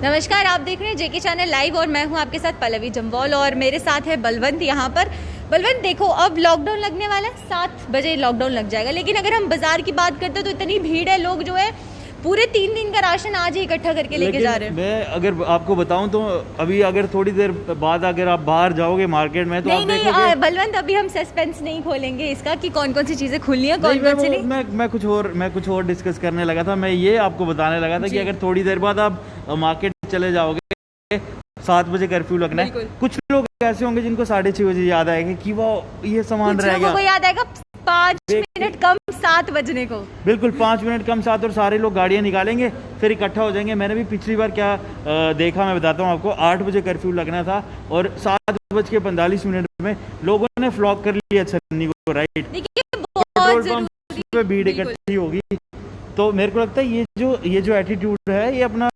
नमस्कार, आप देख रहे हैं जेके चैनल लाइव और मैं हूं आपके साथ पल्लवी जम्वाल और मेरे साथ है बलवंत यहाँ पर। बलवंत देखो, अब लॉकडाउन लगने वाला है, 7 बजे लॉकडाउन लग जाएगा, लेकिन अगर हम बाजार की बात करते हैं तो इतनी भीड़ है, लोग जो है पूरे 3 दिन का राशन आज ही इकट्ठा करके लेके जा रहे हैं। मैं अगर आपको बताऊं तो अभी अगर थोड़ी देर बाद अगर आप बाहर जाओगे मार्केट में तो आप देखोगे। बलवंत, अभी हम सस्पेंस नहीं खोलेंगे इसका कि कौन कौन सी चीजें खुलनी है, कौन कौन सी नहीं। मैं कुछ और डिस्कस करने लगा था। मैं ये आपको बताने लगा था कि अगर थोड़ी देर बाद आप मार्केट चले जाओगे, 7 बजे कर्फ्यू लगना है। कुछ लोग ऐसे होंगे जिनको 6:30 बजे याद आएगा कि वो ये सामान रह गया, याद आएगा 5 मिनट कम 7 बजने को, बिल्कुल 5 मिनट कम 7, और सारे लोग गाड़ियां निकालेंगे, फिर इकट्ठा हो जाएंगे। मैंने भी पिछली बार क्या देखा, मैं बताता हूँ आपको। 8 बजे कर्फ्यू लगना था और 7:45 में लोगों ने फ्लॉक कर लिया छन्नी को, राइट। पेट्रोल पंप पे भीड़ इकट्ठी होगी। तो मेरे को लगता है ये जो एटीट्यूड है, ये अपना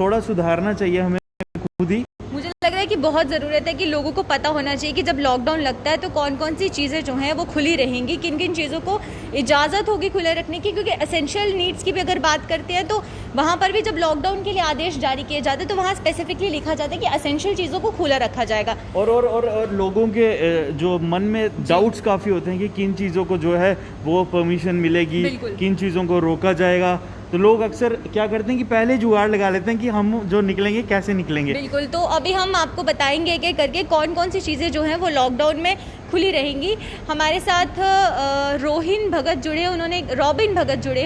थोड़ा सुधारना चाहिए हमें खुद ही। मुझे लग रहा है कि बहुत ज़रूरत है कि लोगों को पता होना चाहिए कि जब लॉकडाउन लगता है तो कौन कौन सी चीज़ें जो हैं वो खुली रहेंगी, किन किन चीज़ों को इजाज़त होगी खुले रखने की। क्योंकि एसेंशियल नीड्स की भी अगर बात करते हैं तो वहाँ पर भी जब लॉकडाउन के लिए आदेश जारी किए जाते हैं तो वहाँ स्पेसिफिकली लिखा जाता है कि एसेंशियल चीज़ों को खुला रखा जाएगा। और लोगों के जो मन में डाउट्स काफ़ी होते हैं कि किन चीज़ों को जो है वो परमिशन मिलेगी, किन चीज़ों को रोका जाएगा। तो लोग अक्सर क्या करते हैं कि पहले जुगाड़ लगा लेते हैं कि हम जो निकलेंगे कैसे निकलेंगे। बिल्कुल, तो अभी हम आपको बताएंगे एक एक करके कौन कौन सी चीज़ें जो हैं वो लॉकडाउन में खुली रहेंगी। हमारे साथ रॉबिन भगत जुड़े हैं,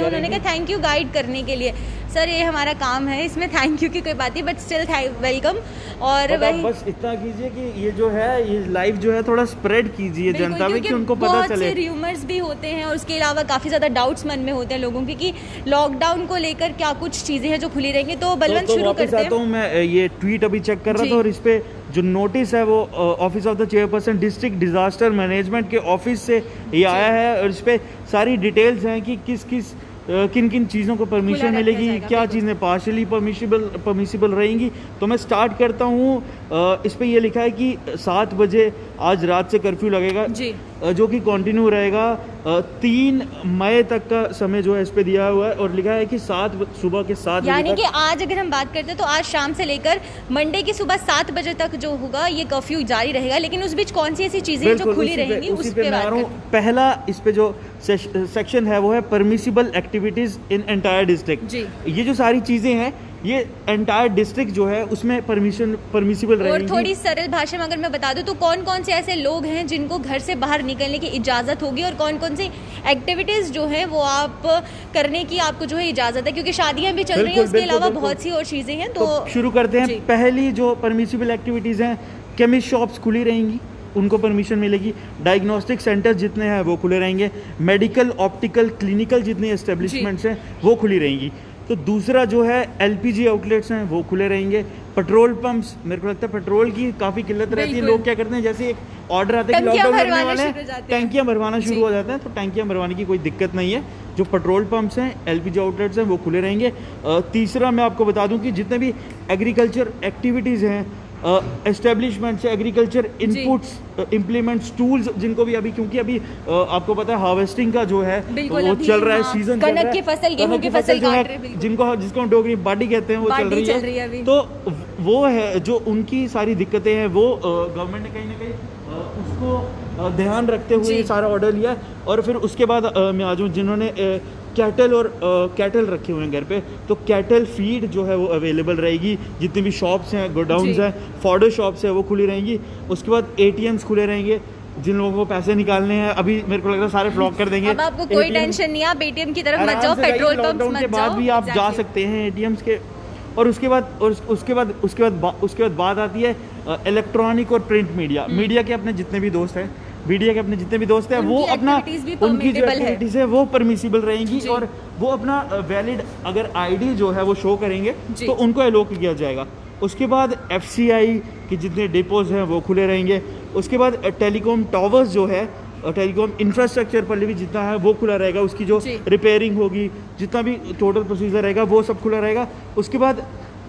उन्होंने कहा थैंक यू गाइड करने के लिए। सर, ये हमारा काम है, इसमें थैंक यू की कोई बात नहीं, बट स्टिल वेलकम। और वही बस इतना कीजिए कि ये जो है ये लाइव जो है थोड़ा स्प्रेड कीजिए जनता में, कि उनको पता चले। बहुत से र्यूमर्स भी होते हैं और उसके अलावा काफ़ी ज़्यादा डाउट्स मन में होते हैं लोगों के कि लॉकडाउन को लेकर क्या कुछ चीज़ें हैं जो खुली रहेंगी। तो बलवंत शुरू करते हैं। मैं ये ट्वीट अभी चेक कर रहा था और इस पे जो नोटिस है वो office of the chairperson district disaster management के ऑफिस से ये आया है, और इस पे सारी डिटेल्स हैं कि किन किन चीज़ों को परमिशन मिलेगी, क्या चीज़ें पार्शियली परमिसिबल रहेंगी। तो मैं स्टार्ट करता हूँ। इस पे ये लिखा है कि 7 बजे आज रात से कर्फ्यू लगेगा, जो कि कंटिन्यू रहेगा 3 मई तक का समय जो है इस पे दिया हुआ है। और लिखा है कि सुबह के 7 बजे, यानी कि आज अगर हम बात करते हैं तो आज शाम से लेकर मंडे की सुबह 7 बजे तक जो होगा ये कर्फ्यू जारी रहेगा। लेकिन उस बीच कौन सी ऐसी चीजें जो खुली रहेंगी उस पे बात करते हैं। पहला इस पे जो सेक्शन है वो है permissible activities in entire district. ये जो सारी चीजें हैं ये एंटायर डिस्ट्रिक्ट जो है उसमें परमिसिबल रहेंगी। और थोड़ी सरल भाषा में अगर मैं बता दूं तो कौन कौन से ऐसे लोग हैं जिनको घर से बाहर निकलने की इजाज़त होगी और कौन कौन सी एक्टिविटीज़ जो है वो आप करने की आपको जो है इजाज़त है, क्योंकि शादियां भी चल रही हैं, उसके अलावा बहुत सी और चीज़ें हैं। तो शुरू करते हैं। पहली जो परमिसिबल एक्टिविटीज़ हैं, केमिस्ट शॉप्स खुली रहेंगी, उनको परमिशन मिलेगी। डायग्नोस्टिक सेंटर्स जितने हैं वो खुले रहेंगे। मेडिकल, ऑप्टिकल, क्लिनिकल जितने एस्टेब्लिशमेंट्स हैं वो खुली रहेंगी। तो दूसरा जो है एलपीजी आउटलेट्स हैं वो खुले रहेंगे। पेट्रोल पंप्स, मेरे को लगता है पेट्रोल की काफ़ी किल्लत रहती है। लोग क्या करते हैं, जैसे एक ऑर्डर आता है कि लॉकडाउन लगने वाला है, टैंकियाँ भरवाना शुरू हो जाता है। तो टैंकियाँ भरवाने की कोई दिक्कत नहीं है। जो पेट्रोल पंप्स हैं, एलपीजी आउटलेट्स हैं वो खुले रहेंगे। तीसरा मैं आपको बता दूं कि जितने भी एग्रीकल्चर एक्टिविटीज़ हैं, establishments, agriculture inputs, implements, tools, जिनको भी अभी, क्योंकि अभी आपको पता है हार्वेस्टिंग का जो है वो चल रहा है, सीजन कनक की फसल, गेहूं की फसल जो है, जिसको हम डोगरी बाडी कहते हैं, वो चल रही है अभी। तो वो है जो उनकी सारी दिक्कतें हैं वो गवर्नमेंट ने कहीं ना कहीं उसको ध्यान रखते हुए सारा ऑर्डर लिया। और फिर उसके बाद मैं आ जाऊँ जिन्होंने कैटल रखे हुए हैं घर पे, तो कैटल फीड जो है वो अवेलेबल रहेगी। जितनी भी शॉप्स हैं, गोडाउन्स हैं, फॉडर शॉप्स हैं वो खुली रहेंगी। उसके बाद एटीएम्स खुले रहेंगे। जिन लोगों को पैसे निकालने हैं, अभी मेरे को लग रहा है सारे फ्लॉक कर देंगे। अब आपको कोई टेंशन नहीं है, आप एटीएम की तरफ मत जाओ, पेट्रोल पंप्स मत जाओ, के बाद भी आप जा सकते हैं एटीएम्स के। और उसके बाद बात आती है इलेक्ट्रॉनिक और प्रिंट मीडिया के अपने जितने भी दोस्त हैं, वो अपना उनकी जो एक्टिविटीज है वो परमिसिबल रहेंगी। और वो अपना वैलिड अगर आईडी जो है वो शो करेंगे तो उनको एलोक किया जाएगा। उसके बाद एफसीआई के जितने डिपोज हैं वो खुले रहेंगे। उसके बाद टेलीकॉम टावर्स जो है, टेलीकॉम इंफ्रास्ट्रक्चर पर भी जितना है वो खुला रहेगा। उसकी जो रिपेयरिंग होगी, जितना भी टोटल प्रोसीजर रहेगा वो सब खुला रहेगा। उसके बाद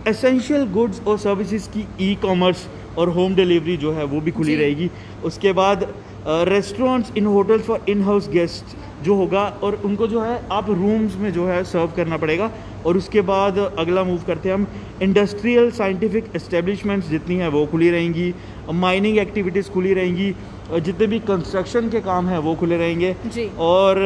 एसेंशियल गुड्स और सर्विसेज की ई कॉमर्स और होम डिलीवरी जो है वो भी खुली रहेगी। उसके बाद restaurants in hotels for in house guest जो होगा, और उनको जो है आप रूम्स में जो है सर्व करना पड़ेगा। और उसके बाद अगला मूव करते हैं हम, इंडस्ट्रियल साइंटिफिक एस्टेब्लिशमेंट्स जितनी हैं वो खुली रहेंगी, माइनिंग एक्टिविटीज़ खुली रहेंगी, जितने भी कंस्ट्रक्शन के काम हैं वो खुले रहेंगे जी। और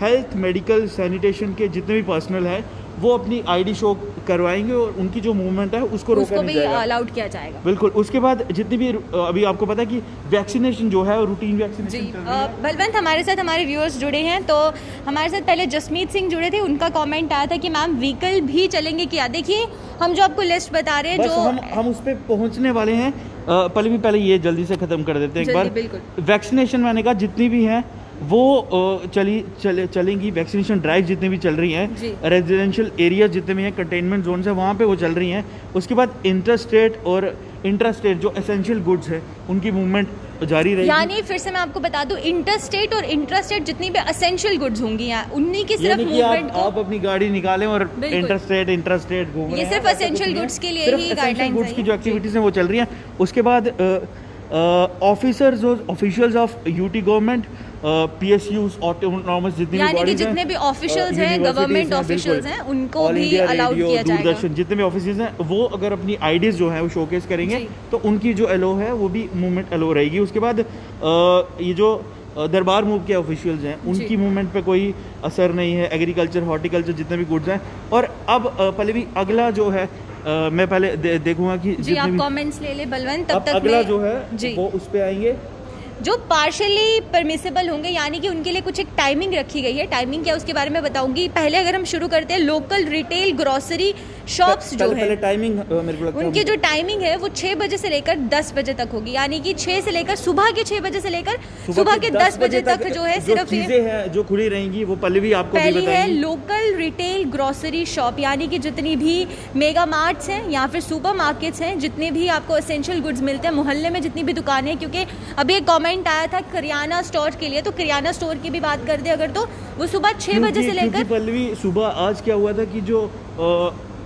हेल्थ मेडिकल सैनिटेशन के जितने भी पर्सनल है वो अपनी आईडी शो करवाएंगे और उनकी जो मूवमेंट है उसको रोका नहीं जाएगा, अलाउड किया जाएगा। बिल्कुल। उसके बाद जितनी भी अभी आपको पता है कि वैक्सीनेशन जो है रूटीन जी वैक्सीनेशन बलवंत, हमारे साथ हमारे व्यूअर्स जुड़े हैं, तो हमारे साथ पहले जसमीत सिंह जुड़े थे, उनका कमेंट आया था कि मैम व्हीकल भी चलेंगे क्या। देखिए हम जो आपको लिस्ट बता रहे हैं, जो हम उस पर पहुंचने वाले हैं। पहले ये जल्दी से खत्म कर देते हैं एक बार। बिल्कुल। वैक्सीनेशन मैंने कहा जितनी भी हैं वो चलेंगी, वैक्सीनेशन ड्राइव जितनी भी चल रही हैं, रेजिडेंशियल एरिया जितने भी हैं, कंटेनमेंट जोन है वहाँ पे वो चल रही हैं। उसके बाद इंटरस्टेट और इंट्रास्टेट जो एसेंशियल गुड्स है उनकी मूवमेंट जारी रहेगी। यानी फिर से मैं आपको बता दूं, इंटरस्टेट और इंट्रास्टेट जितनी भी एसेंशियल गुड्स होंगी यहाँ, उन्हीं की सिर्फ मूवमेंट आप अपनी गाड़ी निकालें और इंटरस्टेट इंट्रास्टेट घूम रहे हैं। ये सिर्फ एसेंशियल गुड्स के लिए ही गाइडलाइंस गुड्स की जो एक्टिविटीज हैं वो चल रही हैं। उसके बाद ऑफिसर्स और officials of UT government, PSUs autonomous जितनी भी बॉडीज हैं, जितने भी ऑफिशियल्स हैं, गवर्नमेंट ऑफिशियल्स हैं, उनको भी अलाउड किया जाएगा। दूरदर्शन जितने भी ऑफिसेज हैं वो अगर अपनी आईडीज जो है वो शोकेस करेंगे तो उनकी जो एलो है वो भी मूवमेंट एलो रहेगी। उसके बाद ये जो दरबार मूव के ऑफिशियल्स हैं उनकी मूवमेंट पे कोई असर नहीं है। एग्रीकल्चर, हॉर्टिकल्चर जितने भी गुड्स हैं। और अब पहले भी अगला जो है मैं पहले देखूंगा कि जी आप कमेंट्स ले ले बलवंत, तब तक अगला जो है वो उस पे आएंगे जो पार्शियली परमिसेबल होंगे, यानी कि उनके लिए कुछ एक टाइमिंग रखी गई है। टाइमिंग क्या उसके बारे में बताऊंगी। पहले अगर हम शुरू करते हैं, लोकल रिटेल ग्रोसरी शॉप्स जो है टाइमिंग मेरे को लगता है उनकी जो टाइमिंग है वो 6 बजे से लेकर 10 बजे तक होगी। यानी कि 6 से लेकर सुबह के 6 बजे से लेकर सुबह के 10 बजे तक जो है सिर्फ चीजें हैं जो खुली रहेंगी वो पहले भी आपको पहली है लोकल रिटेल ग्रोसरी शॉप, यानी कि जितनी भी मेगा मार्ट्स हैं या फिर सुपर मार्केट्स हैं, जितने भी आपको एसेंशियल गुड्स मिलते हैं, मोहल्ले में जितनी भी दुकानें, क्योंकि अभी एक कमेंट आया था किराना स्टोर के लिए, तो किराना स्टोर की भी बात कर दे अगर, तो वो सुबह 6 बजे से लेकर पल्लवी सुबह आज क्या हुआ था कि जो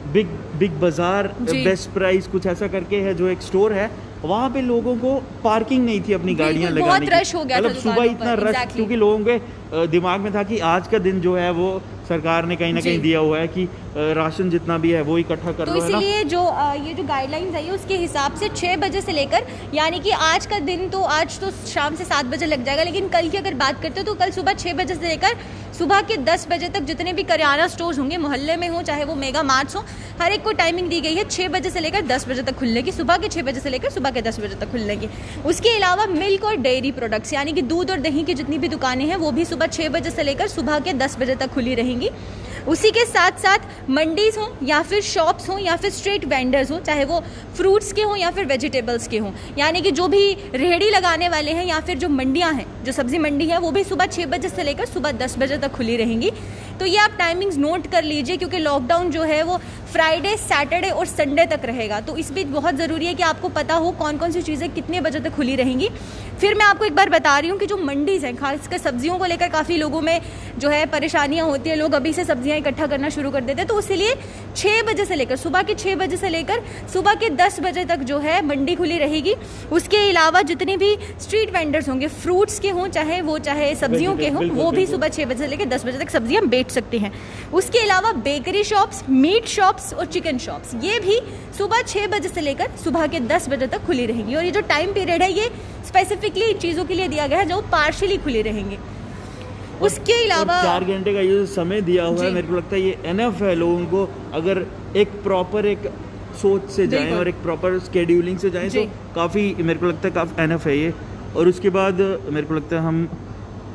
बिग बाजार बेस्ट प्राइस कुछ ऐसा करके है जो एक स्टोर है, वहाँ पे लोगों को पार्किंग नहीं थी अपनी गाड़ियाँ लगाने की। बहुत रश हो गया था सुबह इतना रश क्योंकि लोगों के दिमाग में था कि आज का दिन जो है वो सरकार ने कहीं ना कहीं दिया हुआ है कि राशन जितना भी है वो इकट्ठा कर लो, तो इसलिए जो ये जो गाइडलाइंस आई है उसके हिसाब से 6 बजे से लेकर, यानी कि आज का दिन तो आज तो शाम से 7 बजे लग जाएगा, लेकिन कल की अगर बात करते हो तो कल सुबह 6 बजे से लेकर सुबह के 10 बजे तक जितने भी किराना स्टोर्स होंगे, मोहल्ले में हो चाहे वो मेगा मार्ट्स हो, हर एक को टाइमिंग दी गई है 6 बजे से लेकर 10 बजे तक खुलने की, सुबह के 6 बजे से लेकर सुबह के 10 बजे तक खुलने की। उसके अलावा मिल्क और डेयरी प्रोडक्ट्स यानी कि दूध और दही की जितनी भी दुकानें हैं वो भी सुबह 6 बजे से लेकर सुबह के 10 बजे तक खुली रहेंगी। उसी के साथ साथ मंडीज हो या फिर शॉप्स हो या फिर स्ट्रीट वेंडर्स हो, चाहे वो फ्रूट्स के हो या फिर वेजिटेबल्स के हो, यानी कि जो भी रेहड़ी लगाने वाले हैं या फिर जो मंडियां हैं, जो सब्जी मंडी है, वो भी सुबह 6 बजे से लेकर सुबह 10 बजे तक खुली रहेंगी। तो ये आप टाइमिंग्स नोट कर लीजिए, क्योंकि लॉकडाउन जो है वो फ्राइडे, सैटरडे और संडे तक रहेगा, तो इस बीच बहुत ज़रूरी है कि आपको पता हो कौन कौन सी चीज़ें कितने बजे तक खुली रहेंगी। फिर मैं आपको एक बार बता रही हूँ कि जो मंडीज़ हैं, खासकर सब्जियों को लेकर काफ़ी लोगों में जो है परेशानियाँ होती है, लोग अभी से सब्जियाँ इकट्ठा करना शुरू कर देते हैं, तो इसलिए 6 बजे से लेकर सुबह के 6 बजे से लेकर सुबह के 10 बजे तक जो है मंडी खुली रहेगी। उसके अलावा जितने भी स्ट्रीट वेंडर्स होंगे, फ्रूट्स के हों चाहे सब्जियों के हों, वो भी सुबह 6 बजे से लेकर 10 बजे तक सब्जियाँ बेच सकते हैं। उसके अलावा बेकरी शॉप्स, मीट शॉप्स और चिकन शॉप्स, ये भी सुबह 6 बजे से लेकर सुबह के 10 बजे तक खुली रहेंगी। और ये जो टाइम पीरियड है ये स्पेसिफिकली चीज़ों के लिए दिया गया है जो पार्शियली खुली रहेंगे। उसके अलावा 4 घंटे का ये समय दिया हुआ है, मेरे को लगता है ये एनफ है लोगों को, अगर एक प्रॉपर एक सोच से जाएं और एक प्रॉपर स्केड्यूलिंग से जाएं तो काफ़ी, मेरे को लगता है काफ़ी एनफ है ये। और उसके बाद मेरे को लगता है हम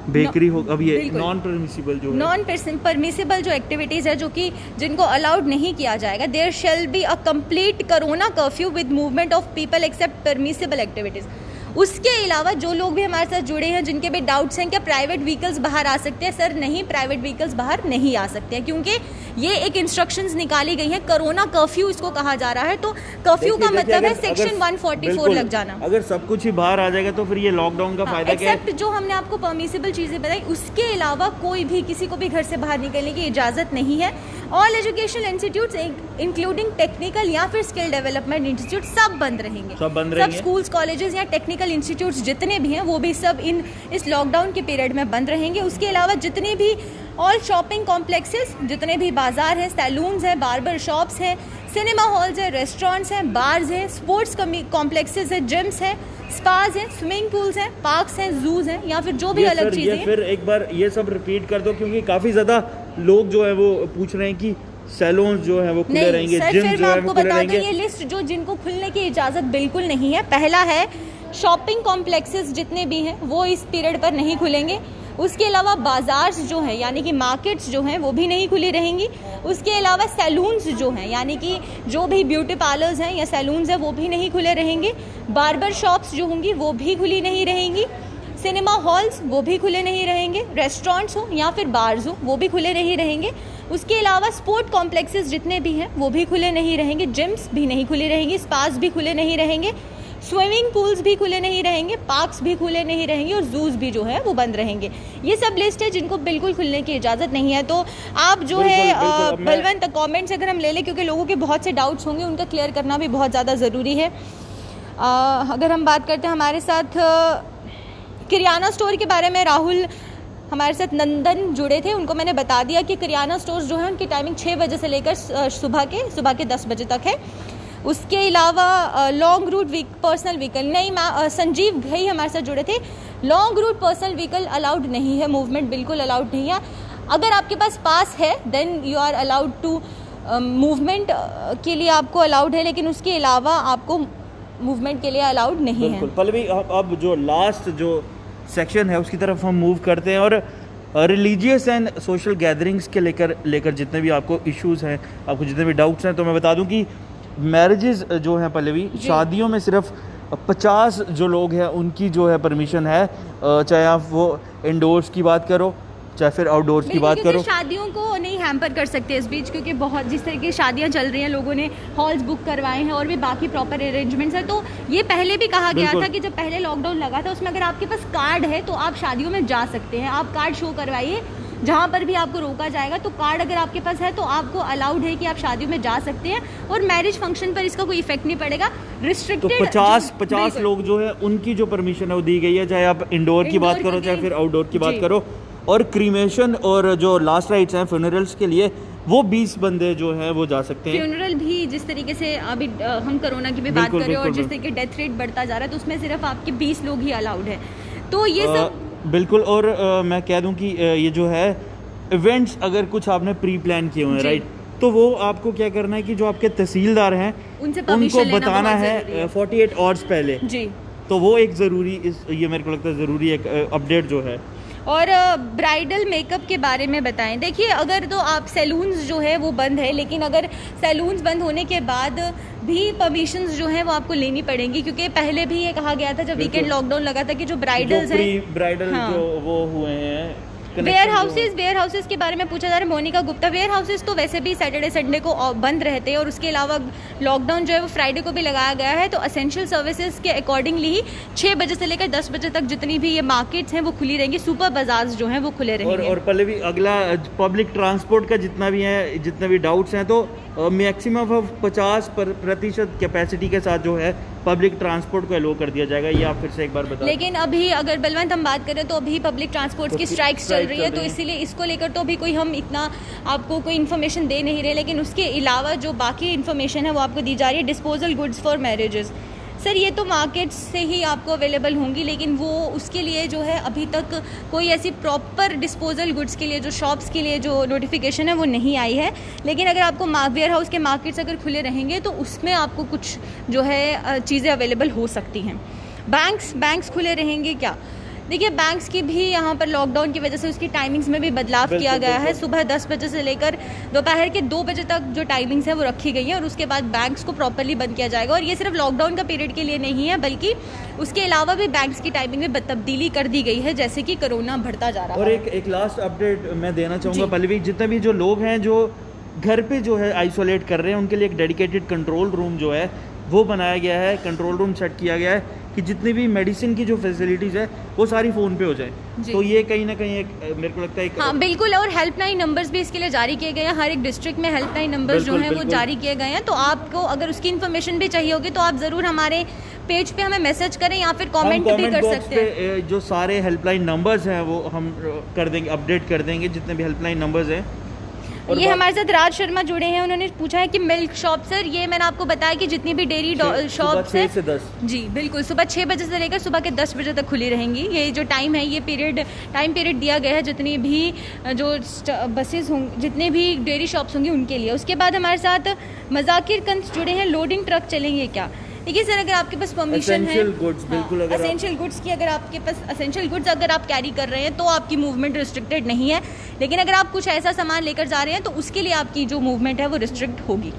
बेकरी हो, अब ये नॉन परमिसिबल जो है, नॉन परमिसिबल जो एक्टिविटीज़ है, जो कि जिनको अलाउड नहीं किया जाएगा, there shall be a complete corona curfew with movement of people except permissible activities. उसके अलावा जो लोग भी हमारे साथ जुड़े हैं जिनके भी डाउट्स हैं, क्या प्राइवेट व्हीकल्स बाहर आ सकते हैं? सर नहीं, प्राइवेट व्हीकल्स बाहर नहीं आ सकते हैं, क्योंकि ये एक इंस्ट्रक्शंस निकाली गई है, कोरोना कर्फ्यू इसको कहा जा रहा है। तो कर्फ्यू का मतलब है सेक्शन 144 लग जाना। अगर सब कुछ ही बाहर आ जाएगा तो फिर ये लॉकडाउन का फायदा क्या है? एक्सेप्ट जो हमने आपको परमिसिबल चीजें बताई, उसके अलावा कोई भी किसी को भी घर से बाहर निकलने की इजाजत नहीं है। All educational institutes including technical या फिर स्किल डेवलपमेंट इंस्टीट्यूट सब बंद रहेंगे। सब स्कूल्स, कॉलेजेस या टेक्निकल टेक्निकल इंस्टीट्यूट्स जितने भी हैं वो भी सब इस लॉकडाउन के पीरियड में बंद रहेंगे। उसके अलावा जितने भी ऑल शॉपिंग कॉम्प्लेक्सेस, जितने भी बाजार हैं, सैलून्स हैं, बार्बर शॉप्स हैं, सिनेमा हॉल्स हैं, रेस्टोरेंट्स हैं, बार्स हैं, स्पोर्ट्स कॉम्प्लेक्सेस हैं, जिम्स हैं, स्पाज हैं, स्विमिंग पूल्स हैं, पार्क्स हैं, जूज हैं, या फिर जो भी अलग चीज़ें हैं। फिर एक बार ये सब रिपीट कर दो, क्योंकि काफ़ी ज़्यादा लोग जो है वो पूछ रहे हैं कि सैलून्स जो है वो खुले रहेंगे, जिम जो है वो खुले रहेंगे। ये लिस्ट जो जिनको खुलने की इजाज़त बिल्कुल नहीं है, पहला है शॉपिंग कॉम्प्लेक्सेस जितने भी हैं वो इस पीरियड पर नहीं खुलेंगे। उसके अलावा बाजार्स जो हैं यानी कि मार्केट्स जो हैं वो भी नहीं खुली रहेंगी। उसके अलावा सैलून्स जो हैं यानी कि जो भी ब्यूटी पार्लर्स हैं या सैलून्स हैं वो भी नहीं खुले रहेंगे। बार्बर शॉप्स जो होंगी वो भी खुली नहीं रहेंगी। सिनेमा हॉल्स वो भी खुले नहीं रहेंगे। रेस्टोरेंट्स हो या फिर बार्स हो वो भी खुले नहीं रहेंगे। उसके अलावा स्पोर्ट कॉम्प्लेक्सेस जितने भी हैं वो भी खुले नहीं रहेंगे। जिम्स भी नहीं खुली रहेंगी, स्पास भी खुले नहीं रहेंगे, स्विमिंग पूल्स भी खुले नहीं रहेंगे, पार्क्स भी खुले नहीं रहेंगे और जूस भी जो है वो बंद रहेंगे। ये सब लिस्ट है जिनको बिल्कुल खुलने की इजाज़त नहीं है। तो आप जो है बलवंत कमेंट्स अगर हम ले लें, क्योंकि लोगों के बहुत से डाउट्स होंगे, उनका क्लियर करना भी बहुत ज़्यादा ज़रूरी है। अगर हम बात करते हैं हमारे साथ किराना स्टोर के बारे में, राहुल हमारे साथ नंदन जुड़े थे, उनको मैंने बता दिया कि किराना स्टोर्स जो है उनकी टाइमिंग 6 बजे से लेकर सुबह के 10 बजे तक है। उसके अलावा लॉन्ग रूट पर्सनल व्हीकल नहीं, संजीव भाई हमारे साथ जुड़े थे, long route personal vehicle allowed नहीं है, मूवमेंट बिल्कुल अलाउड नहीं है। अगर आपके पास पास है then you are allowed to movement के लिए आपको अलाउड है, लेकिन उसके अलावा आपको मूवमेंट के लिए अलाउड नहीं है। पल्लवी, अब जो लास्ट जो सेक्शन है उसकी तरफ हम मूव करते हैं और रिलीजियस एंड सोशल गैदरिंग्स के लेकर जितने भी आपको इश्यूज़ हैं, आपको जितने भी डाउट्स हैं, तो मैं बता दूं कि मैरिजेस जो हैं पल्लवी, शादियों में सिर्फ 50 जो लोग हैं उनकी जो है परमिशन है, चाहे आप वो इंडोर्स की बात करो चाहे फिर आउटडोर्स की बात करो। शादियों को नहीं हैम्पर कर सकते इस बीच, क्योंकि बहुत जिस तरीके की शादियां चल रही हैं, लोगों ने हॉल्स बुक करवाए हैं और भी बाकी प्रॉपर अरेंजमेंट्स है। तो ये पहले भी कहा गया था कि जब पहले लॉकडाउन लगा था उसमें अगर आपके पास कार्ड है तो आप शादियों में जा सकते हैं। आप कार्ड शो करवाइए, जहाँ पर भी आपको रोका जाएगा तो कार्ड अगर आपके पास है तो आपको अलाउड है कि आप शादियों में जा सकते हैं और मैरिज फंक्शन पर इसका कोई इफेक्ट नहीं पड़ेगा। रिस्ट्रिक्टेड तो 50 लोग जो है उनकी जो परमिशन है वो दी गई है, चाहे आप इंडोर की बात करो चाहे फिर आउटडोर की बात करो। और क्रीमेशन और जो लास्ट राइट्स हैं फ्यूनरल्स के लिए वो 20 बंदे जो हैं वो जा सकते हैं। फ्यूनरल भी जिस तरीके से अभी हम कोरोना की भी बात कर रहे हैं और जिस तरीके डेथ रेट बढ़ता जा रहा है तो उसमें सिर्फ आपके 20 लोग ही अलाउड है। तो ये सब बिल्कुल। और मैं कह दूं कि ये जो है इवेंट्स अगर कुछ आपने प्री प्लान किए हुए हैं राइट, तो वो आपको क्या करना है कि जो आपके तहसीलदार हैं उनको बताना है 48 आवर्स पहले जी। तो वो एक ज़रूरी ये मेरे को लगता है ज़रूरी एक अपडेट जो है। और ब्राइडल मेकअप के बारे में बताएं। देखिए, अगर तो आप सैलून्स जो है वो बंद है, लेकिन अगर सैलून्स बंद होने के बाद भी परमिशंस जो है वो आपको लेनी पड़ेंगी, क्योंकि पहले भी ये कहा गया था जब वीकेंड लॉकडाउन लगा था कि जो ब्राइडल्स हैं, ब्राइडल जो वो हुए हैं वेयर हाउसेस के बारे में पूछा जा रहा है मोनिका गुप्ता। वेयर हाउसेस तो वैसे भी सैटरडे संडे को बंद रहते हैं और उसके अलावा लॉकडाउन जो है वो फ्राइडे को भी लगाया गया है। तो असेंशियल सर्विसेज के अकॉर्डिंगली ही 6 बजे से लेकर 10 बजे तक जितनी भी ये मार्केट्स हैं वो खुली रहेंगी, सुपर बाजार जो हैं वो खुले रहेंगे। और पल्लवी, अगला पब्लिक ट्रांसपोर्ट का जितना भी है, जितने भी डाउट्स हैं, तो मैक्सिमम ऑफ 50% कैपेसिटी के साथ जो है पब्लिक ट्रांसपोर्ट को अलो कर दिया जाएगा। ये आप फिर से एक बार बताओ। लेकिन अभी अगर बलवंत हम बात करें तो अभी पब्लिक ट्रांसपोर्ट की स्ट्राइक्स चल रही है, तो इसीलिए इसको लेकर तो अभी कोई हम इतना आपको कोई इन्फॉर्मेशन दे नहीं रहे। लेकिन उसके अलावा जो बाकी इन्फॉर्मेशन है वो आपको दी जा रही है। Disposal goods for marriages, sir ये तो मार्केट से ही आपको अवेलेबल होंगी, लेकिन वो उसके लिए जो है अभी तक कोई ऐसी प्रॉपर डिस्पोजल गुड्स के लिए जो शॉप्स के लिए जो नोटिफिकेशन है वो नहीं आई है। लेकिन अगर आपको वेयर हाउस के मार्केट्स अगर खुले रहेंगे तो उसमें आपको कुछ जो है चीज़ें अवेलेबल हो सकती हैं। बैंक्स खुले रहेंगे क्या? देखिए, बैंक्स की भी यहाँ पर लॉकडाउन की वजह से उसकी टाइमिंग्स में भी बदलाव किया गया है। सुबह 10 बजे से लेकर दोपहर के 2 बजे तक जो टाइमिंग्स है वो रखी गई है और उसके बाद बैंक्स को प्रॉपर्ली बंद किया जाएगा। और ये सिर्फ लॉकडाउन का पीरियड के लिए नहीं है, बल्कि उसके अलावा भी बैंक्स की टाइमिंग में तब्दीली कर दी गई है जैसे कि कोरोना बढ़ता जा रहा है। और एक लास्ट अपडेट मैं देना चाहूँगा पल्लवी, जितने भी जो लोग हैं जो घर पे जो है आइसोलेट कर रहे हैं उनके लिए एक डेडिकेटेड कंट्रोल रूम जो है वो बनाया गया है, कंट्रोल रूम सेट किया गया है कि जितनी भी मेडिसिन की जो फैसिलिटीज़ है वो सारी फ़ोन पे हो जाए। तो ये कहीं ना कहीं एक मेरे को लगता है हाँ बिल्कुल, और हेल्पलाइन नंबर्स भी इसके लिए जारी किए गए हैं। हर एक डिस्ट्रिक्ट में हेल्पलाइन नंबर्स जो हैं वो जारी किए गए हैं। तो आपको अगर उसकी इन्फॉर्मेशन भी चाहिए होगी तो आप ज़रूर हमारे पेज पे हमें मैसेज करें या फिर कमेंट भी कर सकते हैं। जो सारे हेल्पलाइन नंबर्स हैं वो हम कर देंगे, अपडेट कर देंगे जितने भी हेल्पलाइन नंबर्स हैं। ये हमारे साथ राज शर्मा जुड़े हैं, उन्होंने पूछा है कि मिल्क शॉप सर, ये मैंने आपको बताया कि जितनी भी डेयरी शॉप्स है 6 से 10 जी बिल्कुल सुबह 6 बजे से लेकर सुबह के 10 बजे तक खुली रहेंगी। ये जो टाइम है ये टाइम पीरियड दिया गया है जितनी भी जो बसेस होंगी, जितने भी डेयरी शॉप्स होंगी उनके लिए। उसके बाद हमारे साथ मजाकिर कंस जुड़े हैं, लोडिंग ट्रक चलेंगे क्या? देखिए सर, अगर आपके पास परमिशन है एसेंशियल गुड्स की, अगर आपके पास एसेंशियल गुड्स अगर आप कैरी कर रहे हैं तो आपकी मूवमेंट रिस्ट्रिक्टेड नहीं है, लेकिन अगर आप कुछ ऐसा सामान लेकर जा रहे हैं तो उसके लिए आपकी जो मूवमेंट है वो रिस्ट्रिक्ट होगी।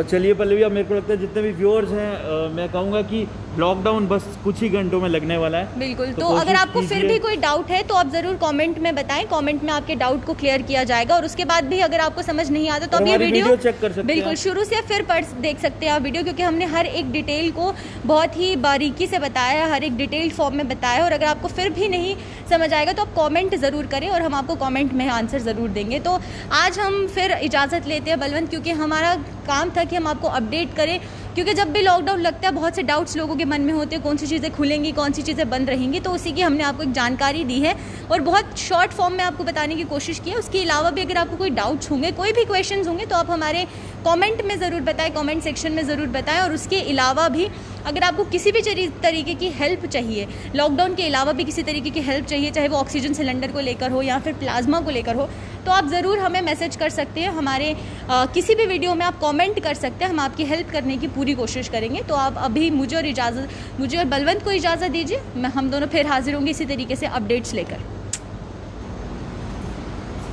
चलिए पल्लवी, अब मेरे को लगता है जितने भी व्यूअर्स हैं मैं कहूँगा कि लॉकडाउन बस कुछ ही घंटों में लगने वाला है। बिल्कुल, तो अगर आपको फिर भी कोई डाउट है तो आप ज़रूर कमेंट में बताएं, कमेंट में आपके डाउट को क्लियर किया जाएगा। और उसके बाद भी अगर आपको समझ नहीं आता तो आप ये वीडियो चेक कर सकते हैं, बिल्कुल शुरू से फिर देख सकते हैं आप वीडियो, क्योंकि हमने हर एक डिटेल को बहुत ही बारीकी से बताया, हर एक डिटेल फॉर्म में बताया। और अगर आपको फिर भी नहीं समझ आएगा तो आप कमेंट ज़रूर करें और हम आपको कमेंट में आंसर ज़रूर देंगे। तो आज हम फिर इजाज़त लेते हैं बलवंत, क्योंकि हमारा काम था कि हम आपको अपडेट करें, क्योंकि जब भी लॉकडाउन लगता है बहुत से डाउट्स लोगों के मन में होते हैं, कौन सी चीज़ें खुलेंगी, कौन सी चीज़ें बंद रहेंगी। तो उसी की हमने आपको एक जानकारी दी है और बहुत शॉर्ट फॉर्म में आपको बताने की कोशिश की है। उसके अलावा भी अगर आपको कोई डाउट्स होंगे, कोई भी क्वेश्चंस होंगे तो आप हमारे कमेंट में ज़रूर बताएं, कमेंट सेक्शन में ज़रूर बताएं। और उसके अलावा भी अगर आपको किसी भी तरीके की हेल्प चाहिए, लॉकडाउन के अलावा भी किसी तरीके की हेल्प चाहिए, चाहे वो ऑक्सीजन सिलेंडर को लेकर हो या फिर प्लाज्मा को लेकर हो, तो आप ज़रूर हमें मैसेज कर सकते हैं। हमारे किसी भी वीडियो में आप कमेंट कर सकते हैं, हम आपकी हेल्प करने की पूरी कोशिश करेंगे। तो आप अभी मुझे और बलवंत को इजाज़त दीजिए, हम दोनों फिर हाजिर होंगे इसी तरीके से अपडेट्स लेकर।